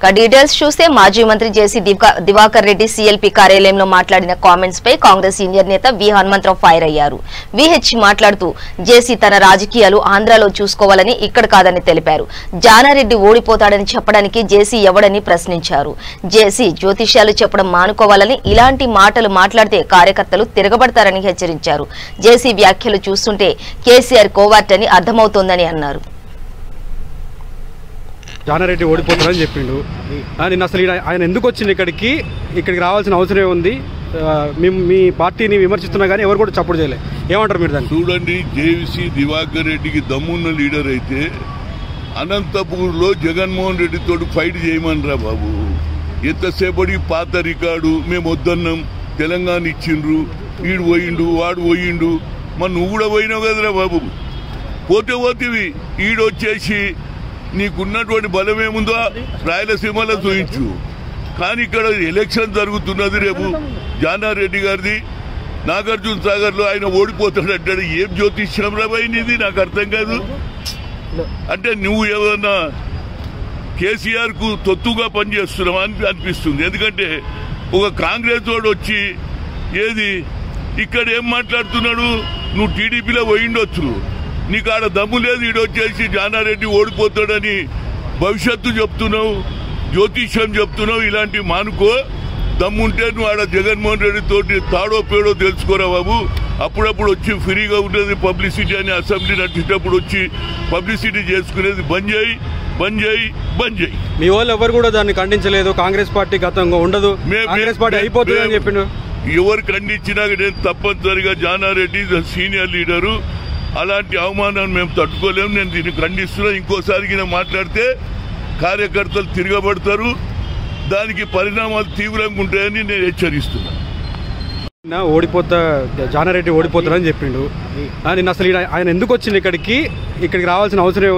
Details చూస్తే మాజీ మంత్రి జేసీ దివాకర్ రెడ్డి సీఎల్పీ కార్యాలయంలో మాట్లాడిన కామెంట్స్ పై కాంగ్రెస్ సీనియర్ నేత వి హనుమంతరావు ఫైర్ అయ్యారు. విహెచ్ మాట్లాడుతూ జేసీ తన రాజకీయాలు ఆంధ్రాలో చూసుకోవాలని ఇక్కడ కాదని తెలిపారు. జానారెడ్డి ఓడిపోతాడని చెప్పడానికి జేసీ ఎవడని ప్రశ్నించారు. జేసీ జ్యోతిష్యాలు చెప్పడం మానుకోవాలని, ఇలాంటి మాటలు మాట్లాడితే కార్యకర్తలు తిరగబడతారని హెచ్చరించారు. జేసీ వ్యాఖ్యలు చూస్తుంటే కేసీఆర్ కోవర్ట్ అని అర్థమవుతోందని అన్నారు. జానారెడ్డి ఓడిపోతారని చెప్పిండు. నిన్న అసలు ఆయన ఎందుకు వచ్చింది ఇక్కడికి రావాల్సిన అవసరం ఉంది. మీ పార్టీని విమర్శిస్తున్నా కానీ ఎవరు కూడా చప్పుడు చేయలేదు. ఏమంటారు మీరు దాన్ని? చూడండి, జేసీ దివాకర్ రెడ్డికి దమ్మున్న లీడర్ అయితే అనంతపూర్లో జగన్మోహన్ రెడ్డితో ఫైట్ చేయమనరా బాబు. ఎంతసేపటి పాత రికార్డు, మేము వద్దన్నాం, తెలంగాణ ఇచ్చిండ్రు, వీడు పోయిండు, వాడు పోయిండు, మరి నువ్వు కూడా పోయినావు కదరా బాబు. పోతేవి ఈడొచ్చేసి నీకున్నటువంటి బలం ఏముందో రాయలసీమలో చూయించు. కానీ ఇక్కడ ఎలక్షన్ జరుగుతున్నది రేపు. జానారెడ్డి గారిది నాగార్జున సాగర్ లో ఆయన ఓడిపోతాడంటాడు. ఏం జ్యోతిష్యం రాబోయింది నాకు అర్థం కాదు. అంటే నువ్వు ఏమన్నా కేసీఆర్ కు తొత్తుగా పనిచేస్తున్నావా అని అనిపిస్తుంది. ఎందుకంటే ఒక కాంగ్రెస్ వాడు వచ్చి ఏది ఇక్కడ ఏం మాట్లాడుతున్నాడు, నువ్వు టీడీపీలో పోయిండొచ్చు, నీకు ఆడ దమ్ము లేదు, ఈడొచ్చేసి జానారెడ్డి ఓడిపోతాడని భవిష్యత్తు చెప్తున్నావు, జ్యోతిష్యం చెప్తున్నావు. ఇలాంటి మానుకో. దమ్ముంటే నువ్వు ఆడ జగన్మోహన్ రెడ్డి తోటి తాడో పేడో తెలుసుకోరా బాబు. అప్పుడప్పుడు వచ్చి ఫ్రీగా ఉండేది పబ్లిసిటీ అని అసెంబ్లీ నడిచేటప్పుడు వచ్చి పబ్లిసిటీ చేసుకునేది బంద్ చేయి. మీ వాళ్ళు ఎవరు కూడా దాన్ని ఖండించలేదు. కాంగ్రెస్ పార్టీ గతంగా ఉండదు, కాంగ్రెస్ పార్టీ అయిపోతుంది అని చెప్పిండు. ఎవరు ఖండించినా నేను తప్పనిసరిగా జానారెడ్డి సీనియర్ లీడరు, అలాంటి అవమానాన్ని మేము తట్టుకోలేము. నేను దీన్ని ఖండిస్తున్నా. ఇంకోసారి మాట్లాడితే కార్యకర్తలు తిరగబడతారు, దానికి పరిణామాలు తీవ్రంగా ఉంటాయని నేను హెచ్చరిస్తున్నా. జానారెడ్డి ఓడిపోతారని చెప్పిండు. నిన్న అసలు ఆయన ఎందుకు వచ్చింది ఇక్కడికి రావాల్సిన అవసరం ఉంది.